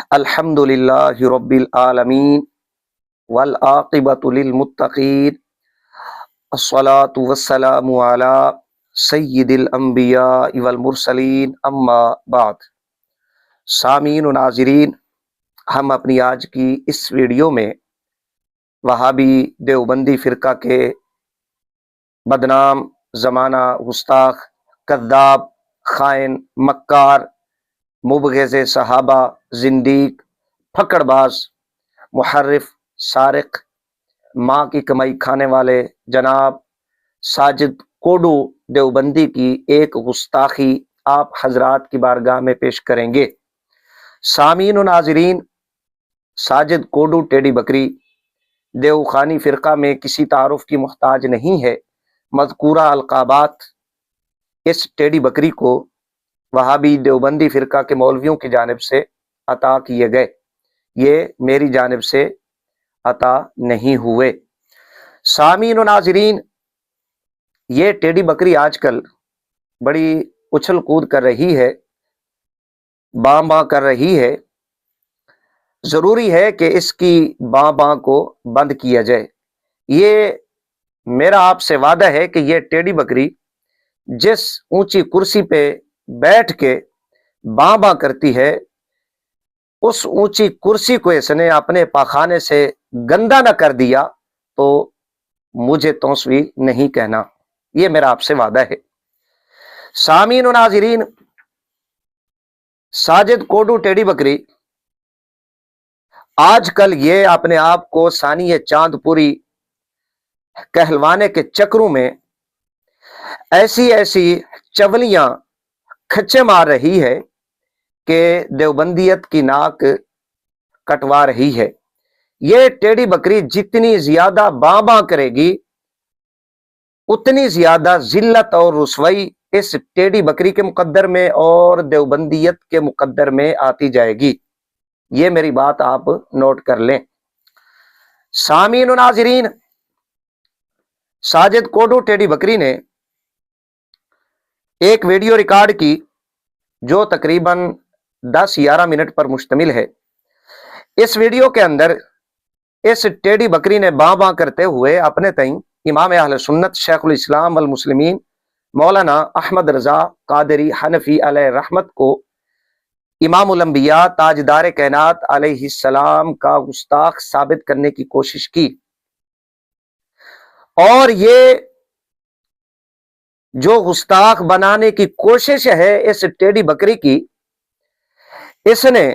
الحمدللہ رب العالمین والعاقبۃ للمتقین الصلاۃ والسلام علی سید الانبیاء والمرسلین اما بعد۔ سامعین و ناظرین، ہم اپنی آج کی اس ویڈیو میں وہابی دیوبندی فرقہ کے بدنام، زمانہ گستاخ، کذاب، خائن، مکار، مبغض صحابہ، زندیق، پھکڑ باز، محرف، سارق، ماں کی کمائی کھانے والے جناب ساجد کوڈو دیوبندی کی ایک گستاخی آپ حضرات کی بارگاہ میں پیش کریں گے۔ سامعین و ناظرین، ساجد کوڈو ٹیڈی بکری دیوخانی فرقہ میں کسی تعارف کی محتاج نہیں ہے۔ مذکورہ القابات اس ٹیڈی بکری کو وہابی دیوبندی فرقہ کے مولویوں کی جانب سے عطا کیے گئے، یہ میری جانب سے عطا نہیں ہوئے۔ سامعین و ناظرین، یہ ٹیڈی بکری آج کل بڑی اچھل کود کر رہی ہے، باں باں کر رہی ہے۔ ضروری ہے کہ اس کی باں باں کو بند کیا جائے۔ یہ میرا آپ سے وعدہ ہے کہ یہ ٹیڈی بکری جس اونچی کرسی پہ بیٹھ کے باں باں کرتی ہے، اس اونچی کرسی کو اس نے اپنے پاخانے سے گندا نہ کر دیا تو مجھے توسوی نہیں کہنا، یہ میرا آپ سے وعدہ ہے۔ سامعین و ناظرین، ساجد کوڈو ٹیڈی بکری آج کل یہ اپنے آپ کو ثانی چاند پوری کہلوانے کے چکروں میں ایسی چولیاں کھچے مار رہی ہے کہ دیوبندیت کی ناک کٹوا رہی ہے۔ یہ ٹیڈی بکری جتنی زیادہ باں باں کرے گی، اتنی زیادہ ذلت اور رسوائی اس ٹیڈی بکری کے مقدر میں اور دیوبندیت کے مقدر میں آتی جائے گی، یہ میری بات آپ نوٹ کر لیں۔ سامعین و ناظرین، ساجد کوڈو ٹیڈی بکری نے ایک ویڈیو ریکارڈ کی جو تقریباً 10-11 منٹ پر مشتمل ہے۔ اس ویڈیو کے اندر اس ٹیڈی بکری نے باں باں کرتے ہوئے اپنے تئیں امام اہل سنت شیخ الاسلام والمسلمین مولانا احمد رضا قادری حنفی علیہ رحمت کو امام الانبیاء تاجدار کائنات علیہ السلام کا گستاخ ثابت کرنے کی کوشش کی، اور یہ جو گستاخ بنانے کی کوشش ہے اس ٹیڈی بکری کی، اس نے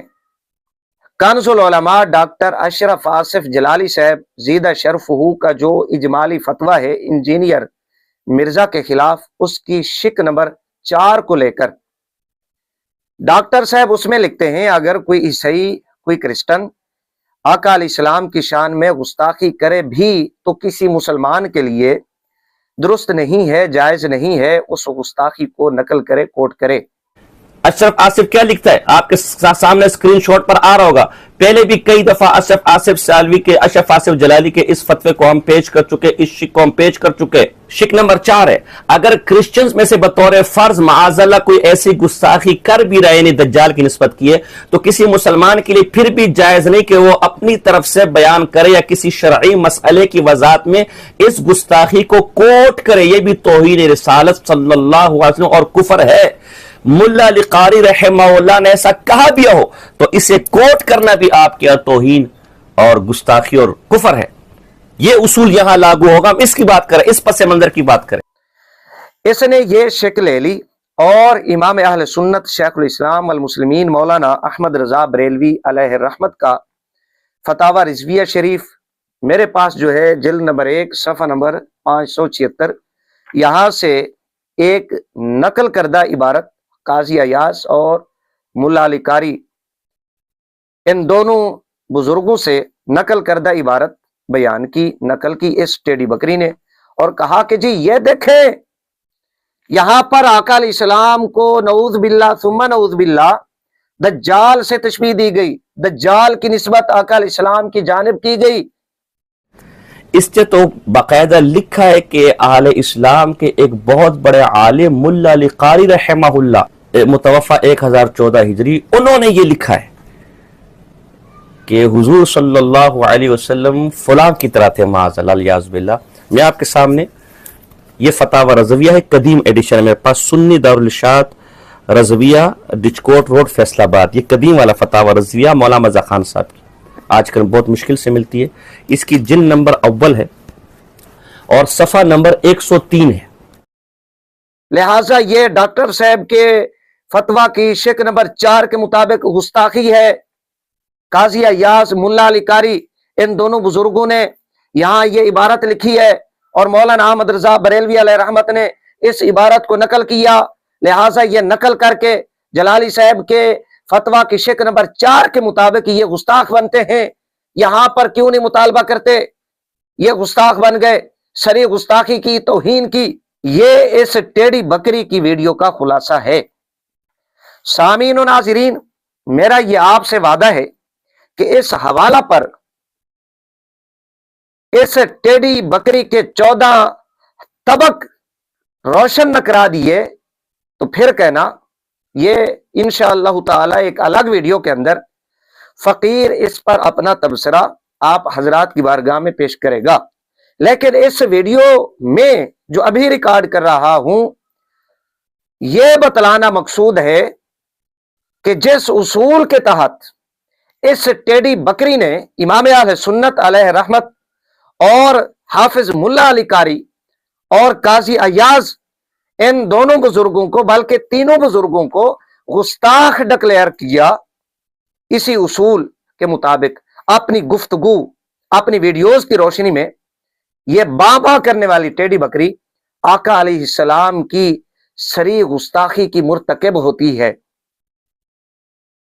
کنز العلماء ڈاکٹر اشرف آصف جلالی صاحب زیدہ شرفہ کا جو اجمالی فتویٰ ہے انجینئر مرزا کے خلاف، اس کی شک نمبر 4 کو لے کر ڈاکٹر صاحب اس میں لکھتے ہیں، اگر کوئی عیسائی، کوئی کرسچن آقا علیہ السلام کی شان میں گستاخی کرے بھی تو کسی مسلمان کے لیے درست نہیں ہے، جائز نہیں ہے، اس گستاخی کو نقل کرے، کوٹ کرے۔ اشرف آصف کیا لکھتا ہے آپ کے سامنے اسکرین شاٹ پر آ رہا ہوگا۔ پہلے بھی کئی دفعہ اشرف آصف سالوی کے، اشرف آصف جلالی کے اس فتوے کو ہم پیش کر چکے، اس شک کو ہم پیش کر چکے۔ شک نمبر 4 ہے، اگر کرسچنز میں سے بطور فرض معاذ اللہ کوئی ایسی گستاخی کر بھی رہے، یعنی دجال کی نسبت کیے، تو کسی مسلمان کے لیے پھر بھی جائز نہیں کہ وہ اپنی طرف سے بیان کرے یا کسی شرعی مسئلے کی وضاحت میں اس گستاخی کو کوٹ کرے۔ یہ بھی توہین رسالت صلی اللہ علیہ وسلم اور کفر ہے۔ ملا علی قاری رحمہ اللہ نے ایسا کہا بھی ہو تو اسے کوٹ کرنا بھی آپ کے توہین اور گستاخی اور کفر ہے۔ یہ اصول یہاں لاگو ہوگا۔ ہم اس کی بات کریں، اس پس منظر کی بات کریں۔ اس نے یہ شک لے لی اور امام اہل سنت شیخ الاسلام والمسلمین مولانا احمد رضا بریلوی علیہ رحمت کا فتاوی رضویہ شریف میرے پاس جو ہے جلد نمبر 1 صفحہ نمبر 576، یہاں سے ایک نقل کردہ عبارت قاضی ایاز اور ملا علی قاری ان دونوں بزرگوں سے نقل کردہ عبارت بیان کی، نقل کی اس ٹیڈی بکری نے، اور کہا کہ جی یہ دیکھیں، یہاں پر آقا علیہ السلام کو نعوذ باللہ ثم نعوذ باللہ دجال سے تشبیہ دی گئی، دجال کی نسبت آقا علیہ السلام کی جانب کی گئی۔ اس سے تو باقاعدہ لکھا ہے کہ اہل اسلام کے ایک بہت بڑے عالم ملا علی قاری رحمہ اللہ متوفہ 1014 ہجری، انہوں نے یہ لکھا ہے کہ حضور صلی اللہ علیہ وسلم فلاں کی طرح تھے معاذ اللہ الیاذ باللہ. میں آپ کے سامنے یہ فتاوی رضویہ ہے، قدیم ایڈیشن ہے میرے پاس، سنی دارالارشاد رضویہ، ڈچکوٹ روڈ، فیصل آباد. یہ قدیم والا فتاوی رضویہ مولانا مرزا خان صاحب کی، آج کل بہت مشکل سے ملتی ہے. اس کی جلد نمبر اول ہے اور صفحہ نمبر 103 ہے. لہٰذا یہ ڈاکٹر صاحب کے فتویٰ کی شک نمبر 4 کے مطابق گستاخی ہے. قاضی ایاز، ملا علی قاری، ان دونوں بزرگوں نے یہاں یہ عبارت لکھی ہے اور مولانا احمد رضا بریلوی علیہ رحمت نے اس عبارت کو نقل کیا. لہٰذا یہ نقل کر کے جلالی صاحب کے فتویٰ کی شک نمبر 4 کے مطابق یہ گستاخ بنتے ہیں. یہاں پر کیوں نہیں مطالبہ کرتے؟ یہ گستاخ بن گئے، سری گستاخی کی، توہین کی. یہ اس ٹیڑھی بکری کی ویڈیو کا خلاصہ ہے. سامعین و ناظرین، میرا یہ آپ سے وعدہ ہے کہ اس حوالہ پر اس ٹیڑھی بکری کے 14 طبق روشن نہ کرا دیے تو پھر کہنا یہ انشاءاللہ تعالی ایک الگ ویڈیو کے اندر فقیر اس پر اپنا تبصرہ آپ حضرات کی بارگاہ میں پیش کرے گا. لیکن اس ویڈیو میں جو ابھی ریکارڈ کر رہا ہوں یہ بتلانا مقصود ہے کہ جس اصول کے تحت اس ٹیڑھی بکری نے امام اہل سنت علیہ رحمت اور حافظ ملا علی قاری اور قاضی ایاز، ان دونوں بزرگوں کو بلکہ تینوں بزرگوں کو گستاخ ڈکلیئر کیا، اسی اصول کے مطابق اپنی گفتگو، اپنی ویڈیوز کی روشنی میں یہ باں کرنے والی ٹیڑھی بکری آقا علیہ السلام کی سری گستاخی کی مرتکب ہوتی ہے.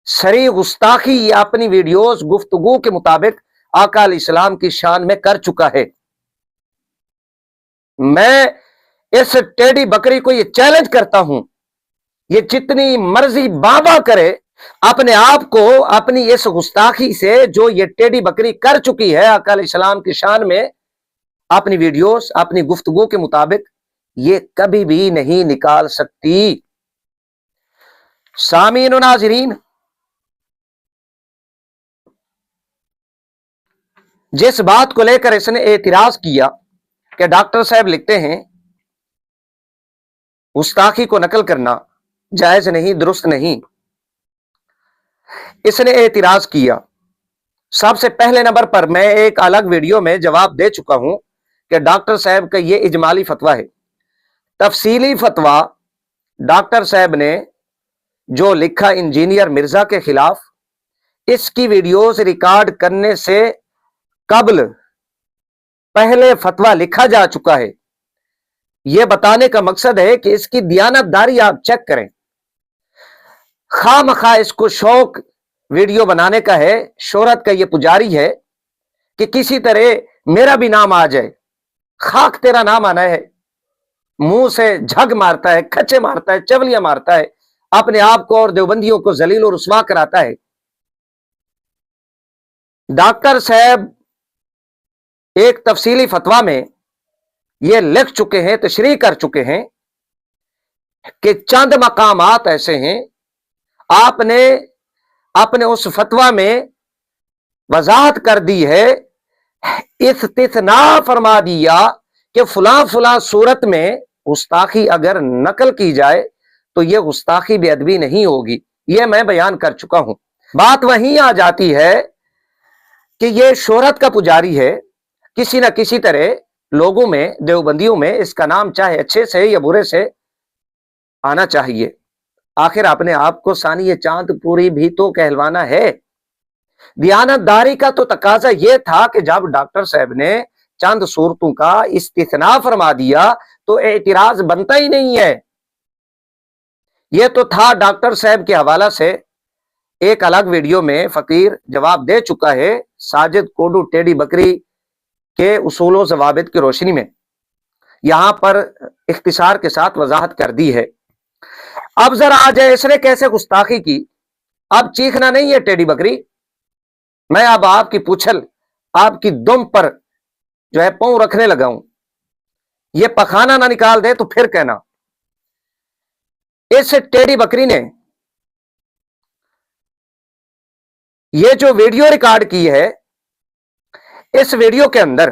سری گستاخی یہ اپنی ویڈیوز، گفتگو کے مطابق آقا علیہ السلام کی شان میں کر چکا ہے. میں اس ٹیڑھی بکری کو یہ چیلنج کرتا ہوں، یہ جتنی مرضی باں کرے، اپنے آپ کو اپنی اس گستاخی سے جو یہ ٹیڑھی بکری کر چکی ہے آقا علیہ السلام کی شان میں، اپنی ویڈیوز، اپنی گفتگو کے مطابق یہ کبھی بھی نہیں نکال سکتی. سامعین و ناظرین، جس بات کو لے کر اس نے اعتراض کیا کہ ڈاکٹر صاحب لکھتے ہیں گستاخی کو نقل کرنا جائز نہیں، درست نہیں، اس نے اعتراض کیا. سب سے پہلے نمبر پر میں ایک الگ ویڈیو میں جواب دے چکا ہوں کہ ڈاکٹر صاحب کا یہ اجمالی فتویٰ ہے. تفصیلی فتویٰ ڈاکٹر صاحب نے جو لکھا انجینئر مرزا کے خلاف، اس کی ویڈیوز ریکارڈ کرنے سے قبل پہلے فتویٰ لکھا جا چکا ہے. یہ بتانے کا مقصد ہے کہ اس کی دیانت داری آپ چیک کریں. خواہ مخواہ اس کو شوق ویڈیو بنانے کا ہے، شہرت کا یہ پجاری ہے کہ کسی طرح میرا بھی نام آ جائے. خاک تیرا نام آنا ہے، منہ سے جھگ مارتا ہے، کھچے مارتا ہے، چولیاں مارتا ہے، اپنے آپ کو اور دیوبندیوں کو ذلیل و رسوا کراتا ہے. ڈاکٹر صاحب ایک تفصیلی فتویٰ میں یہ لکھ چکے ہیں، تشریح کر چکے ہیں کہ چند مقامات ایسے ہیں، آپ نے اپنے اس فتویٰ میں وضاحت کر دی ہے، استثناء فرما دیا کہ فلاں فلاں صورت میں گستاخی اگر نقل کی جائے تو یہ گستاخی بے ادبی نہیں ہوگی. یہ میں بیان کر چکا ہوں. بات وہیں آ جاتی ہے کہ یہ شہرت کا پجاری ہے، کسی نہ کسی طرح لوگوں میں، دیوبندیوں میں اس کا نام چاہے اچھے سے یا برے سے آنا چاہیے. آخر اپنے آپ کو ثانی چاند پوری بھی تو کہلوانا ہے. دیانت داری کا تو تقاضا یہ تھا کہ جب ڈاکٹر صاحب نے چند صورتوں کا استثناء فرما دیا تو اعتراض بنتا ہی نہیں ہے. یہ تو تھا ڈاکٹر صاحب کے حوالہ سے ایک الگ ویڈیو میں فقیر جواب دے چکا ہے، ساجد کوڈو ٹیڑھی بکری کے اصول و ضوابط کی روشنی میں یہاں پر اختصار کے ساتھ وضاحت کر دی ہے. اب ذرا آ جائے اس نے کیسے گستاخی کی. اب چیخنا نہیں ہے ٹیڑھی بکری، میں اب آپ کی پوچھل، آپ کی دم پر جو ہے پاؤں رکھنے لگا ہوں. یہ پخانہ نہ نکال دے تو پھر کہنا. اس ٹیڑھی بکری نے یہ جو ویڈیو ریکارڈ کی ہے، اس ویڈیو کے اندر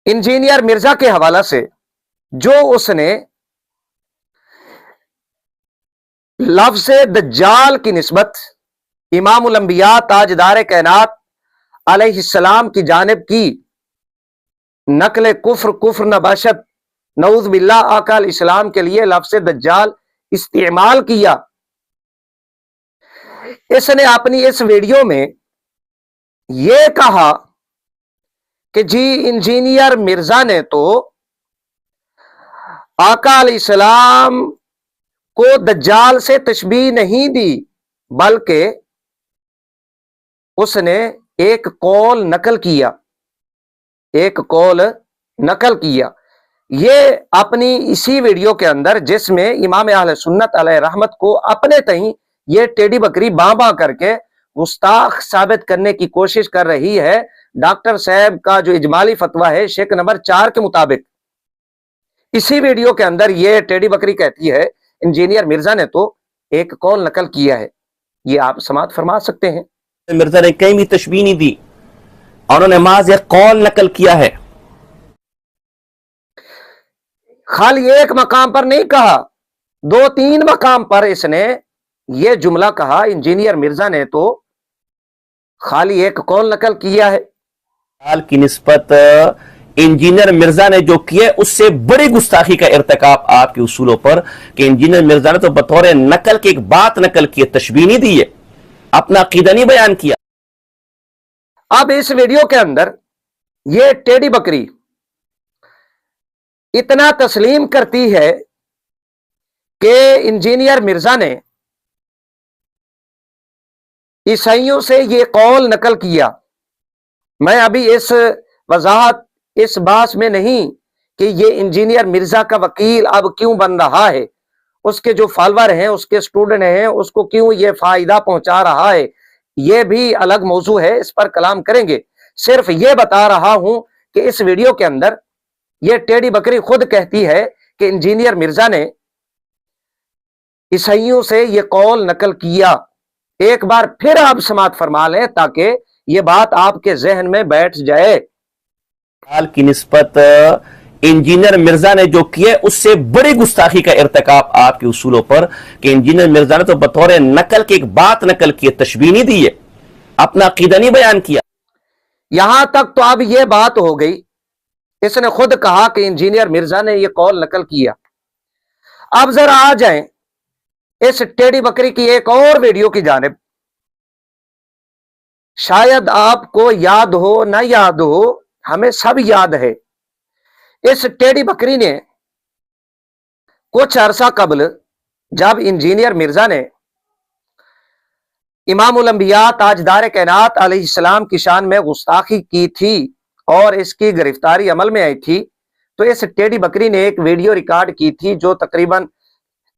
انجینئر مرزا کے حوالہ سے جو اس نے لفظ دجال کی نسبت امام الانبیاء تاجدار کائنات علیہ السلام کی جانب کی نقل کفر نباشت نعوذ باللہ آقا علیہ السلام کے لیے لفظ دجال استعمال کیا، اس نے اپنی اس ویڈیو میں یہ کہا کہ جی انجینئر مرزا نے تو آقا علیہ السلام کو دجال سے تشبیہ نہیں دی، بلکہ اس نے ایک قول نقل کیا، یہ اپنی اسی ویڈیو کے اندر، جس میں امام اہل سنت علیہ رحمت کو اپنے تئیں یہ ٹیڈی بکری باں کر کے گستاخ ثابت کرنے کی کوشش کر رہی ہے۔ ڈاکٹر صاحب کا جو اجمالی فتویٰ ہے شیک نمبر 4 کے مطابق، اسی ویڈیو کے اندر یہ ٹیڈی بکری کہتی ہے انجینئر مرزا نے تو ایک قول نقل کیا ہے۔ یہ آپ سماعت فرما سکتے ہیں۔ مرزا نے کہیں بھی تشبیہ نہیں دی، انہوں نے محض ایک قول نقل کیا ہے۔ خالی ایک مقام پر نہیں کہا، 2-3 مقام پر اس نے یہ جملہ کہا، انجینئر مرزا نے تو خالی ایک قول نقل کیا ہے۔ حال کی نسبت انجینئر مرزا نے جو کیا اس سے بڑی گستاخی کا ارتکاب آپ کے اصولوں پر، کہ انجینئر مرزا نے تو بطور نقل کی ایک بات نقل کی، تشبیہ نہیں دی ہے، اپنا عقیدہ نہیں بیان کیا۔ اب اس ویڈیو کے اندر یہ ٹیڈی بکری اتنا تسلیم کرتی ہے کہ انجینئر مرزا نے عیسائیوں سے یہ قول نقل کیا۔ میں ابھی اس وضاحت اس بات میں نہیں کہ یہ انجینئر مرزا کا وکیل اب کیوں بن رہا ہے، اس کے جو فالوور ہیں، اس کے سٹوڈنٹ ہیں، اس کو کیوں یہ فائدہ پہنچا رہا ہے، یہ بھی الگ موضوع ہے، اس پر کلام کریں گے۔ صرف یہ بتا رہا ہوں کہ اس ویڈیو کے اندر یہ ٹیڈی بکری خود کہتی ہے کہ انجینئر مرزا نے عیسائیوں سے یہ قول نقل کیا۔ ایک بار پھر آپ سماعت فرما لیں تاکہ یہ بات آپ کے ذہن میں بیٹھ جائے۔ حال کی نسبت انجینئر مرزا نے جو کیا اس سے بڑی گستاخی کا ارتکاب آپ کے اصولوں پر، کہ انجینئر مرزا نے تو بطور نقل کی ایک بات نقل کی، تشبیہ نہیں دی ہے، اپنا عقیدہ نہیں بیان کیا۔ یہاں تک تو اب یہ بات ہو گئی، اس نے خود کہا کہ انجینئر مرزا نے یہ قول نقل کیا۔ اب ذرا آ جائیں اس ٹیڈی بکری کی ایک اور ویڈیو کی جانب۔ شاید آپ کو یاد ہو نہ یاد ہو، ہمیں سب یاد ہے، اس ٹیڈی بکری نے کچھ عرصہ قبل جب انجینئر مرزا نے امام الانبیاء تاجدار کائنات علیہ السلام کی شان میں گستاخی کی تھی اور اس کی گرفتاری عمل میں آئی تھی، تو اس ٹیڈی بکری نے ایک ویڈیو ریکارڈ کی تھی جو تقریباً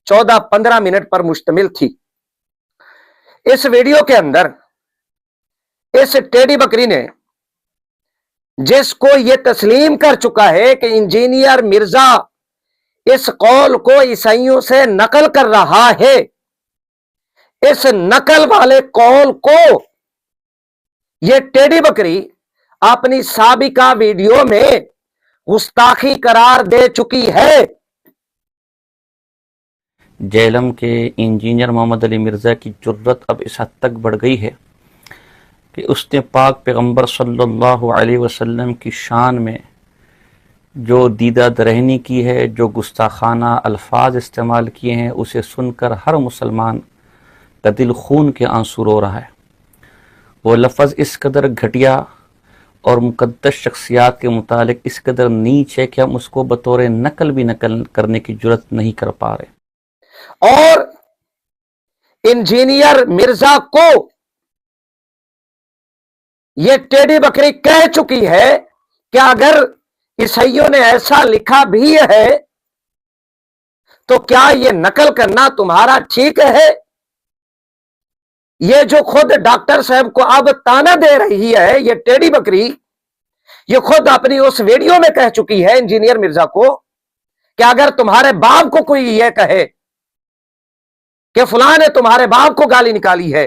14-15 منٹ پر مشتمل تھی۔ اس ویڈیو کے اندر اس ٹیڈی بکری نے، جس کو یہ تسلیم کر چکا ہے کہ انجینئر مرزا اس قول کو عیسائیوں سے نقل کر رہا ہے، اس نقل والے قول کو یہ ٹیڈی بکری اپنی سابقہ ویڈیو میں گستاخی قرار دے چکی ہے۔ جیلم کے انجینئر محمد علی مرزا کی جرت اب اس حد تک بڑھ گئی ہے کہ اس نے پاک پیغمبر صلی اللہ علیہ وسلم کی شان میں جو دیدہ درہنی کی ہے، جو گستاخانہ الفاظ استعمال کیے ہیں، اسے سن کر ہر مسلمان کا دل خون کے آنسو رو رہا ہے۔ وہ لفظ اس قدر گھٹیا اور مقدس شخصیات کے متعلق اس قدر نیچ ہے کہ ہم اس کو بطور نقل بھی نقل کرنے کی جرت نہیں کر پا رہے۔ اور انجینئر مرزا کو یہ ٹیڈی بکری کہہ چکی ہے کہ اگر عیسائیوں نے ایسا لکھا بھی ہے تو کیا یہ نقل کرنا تمہارا ٹھیک ہے؟ یہ جو خود ڈاکٹر صاحب کو اب تانا دے رہی ہے یہ ٹیڈی بکری، یہ خود اپنی اس ویڈیو میں کہہ چکی ہے انجینئر مرزا کو کہ اگر تمہارے باپ کو کوئی یہ کہے کہ فلاں نے تمہارے باپ کو گالی نکالی ہے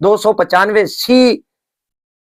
295C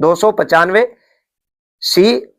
295C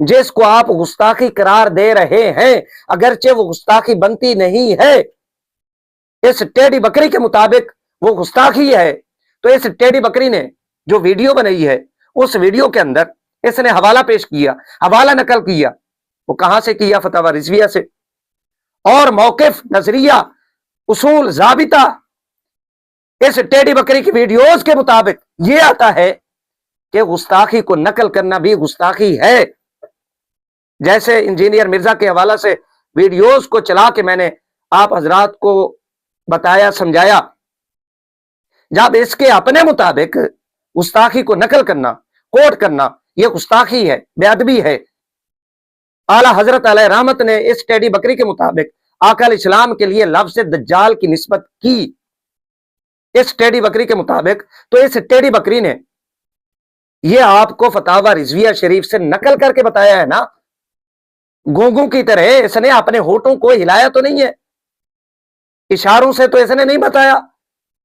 جس کو آپ گستاخی قرار دے رہے ہیں، اگرچہ وہ گستاخی بنتی نہیں ہے، اس ٹیڈی بکری کے مطابق وہ گستاخی ہے، تو اس ٹیڈی بکری نے جو ویڈیو بنائی ہے اس ویڈیو کے اندر اس نے حوالہ پیش کیا، حوالہ نقل کیا، وہ کہاں سے کیا؟ فتاوی رضویہ سے، اور موقف، نظریہ، اصول، ضابطہ اس ٹیڈی بکری کی ویڈیوز کے مطابق یہ آتا ہے کہ گستاخی کو نقل کرنا بھی گستاخی ہے۔ جیسے انجینئر مرزا کے حوالہ سے ویڈیوز کو چلا کے میں نے آپ حضرات کو بتایا، سمجھایا، جب اس کے اپنے مطابق گستاخی کو نقل کرنا، کوٹ کرنا، یہ گستاخی ہے، بے ادبی ہے۔ اعلیٰ حضرت علیہ رحمت نے اس ٹیڈی بکری کے مطابق آقا علیہ السلام کے لیے لفظ دجال کی نسبت کی، اس ٹیڈی بکری کے مطابق، تو اس ٹیڈی بکری نے یہ آپ کو فتاوی رضویہ شریف سے نقل کر کے بتایا ہے نا، گونگوں کی طرح اس نے اپنے ہونٹوں کو ہلایا تو نہیں ہے، اشاروں سے تو اس نے نہیں بتایا،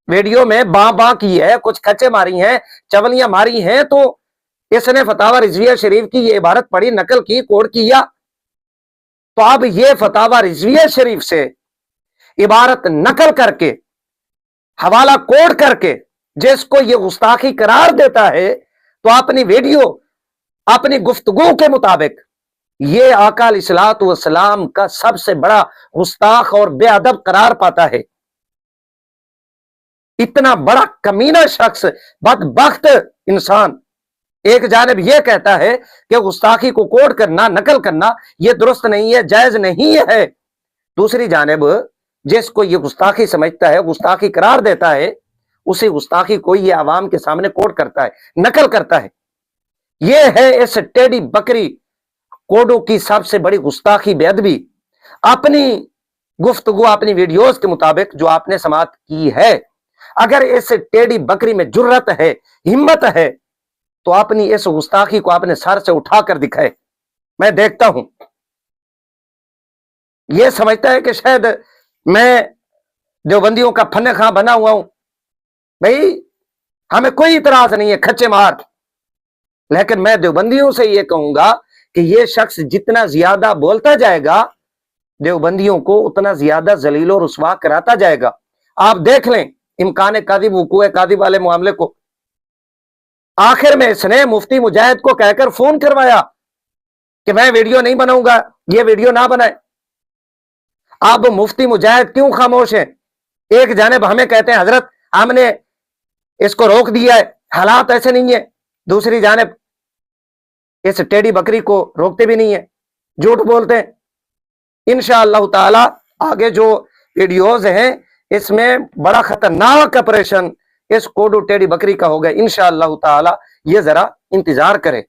ویڈیو میں باں باں کی ہے، کچھ کھچے ماری ہیں، چولیاں ماری ہیں، تو اس نے فتاوی رضویہ شریف کی یہ عبارت پڑھی، نقل کی، کوٹ کیا، تو اب یہ فتاوی رضویہ شریف سے عبارت نقل کر کے، حوالہ کوٹ کر کے جس کو یہ گستاخی قرار دیتا ہے، تو اپنی ویڈیو، اپنی گفتگو کے مطابق یہ آقا علیہ الصلوۃ والسلام کا سب سے بڑا گستاخ اور بے ادب قرار پاتا ہے۔ اتنا بڑا کمینہ شخص، بدبخت انسان ایک جانب یہ کہتا ہے کہ گستاخی کو کوٹ کرنا، نقل کرنا یہ درست نہیں ہے، جائز نہیں ہے، دوسری جانب جس کو یہ گستاخی سمجھتا ہے، گستاخی قرار دیتا ہے، اسی گستاخی کو یہ عوام کے سامنے کوٹ کرتا ہے، نقل کرتا ہے۔ یہ ہے اس ٹیڈی بکری کوڈو کی سب سے بڑی گستاخی، بے ادبی، اپنی گفتگو، اپنی ویڈیوز کے مطابق جو آپ نے سماعت کی ہے۔ اگر اس ٹیڈی بکری میں جرت ہے، ہمت ہے، تو اپنی اس گستاخی کو اپنے سر سے اٹھا کر دکھائے، میں دیکھتا ہوں۔ یہ سمجھتا ہے کہ شاید میں دیوبندیوں کا فن خاں بنا ہوا ہوں، بھئی ہمیں کوئی اعتراض نہیں ہے، کھچے مار، لیکن میں دیوبندیوں سے یہ کہوں گا کہ یہ شخص جتنا زیادہ بولتا جائے گا دیوبندیوں کو، اتنا زیادہ ذلیل و رسوا کراتا جائے گا۔ آپ دیکھ لیں امکان کاذب، وقوع کاذب والے معاملے کو، آخر میں اس نے مفتی مجاہد کو کہہ کر فون کروایا کہ میں ویڈیو نہیں بناؤں گا، یہ ویڈیو نہ بنائے۔ اب مفتی مجاہد کیوں خاموش ہیں؟ ایک جانب ہمیں کہتے ہیں حضرت ہم نے اس کو روک دیا ہے، حالات ایسے نہیں ہیں، دوسری جانب اس ٹیڈی بکری کو روکتے بھی نہیں ہیں، جھوٹ بولتے ہیں۔ انشاءاللہ تعالی آگے جو ویڈیوز ہیں اس میں بڑا خطرناک آپریشن اس کوڈو ٹیڈی بکری کا ہوگا، انشاءاللہ تعالی، یہ ذرا انتظار کرے۔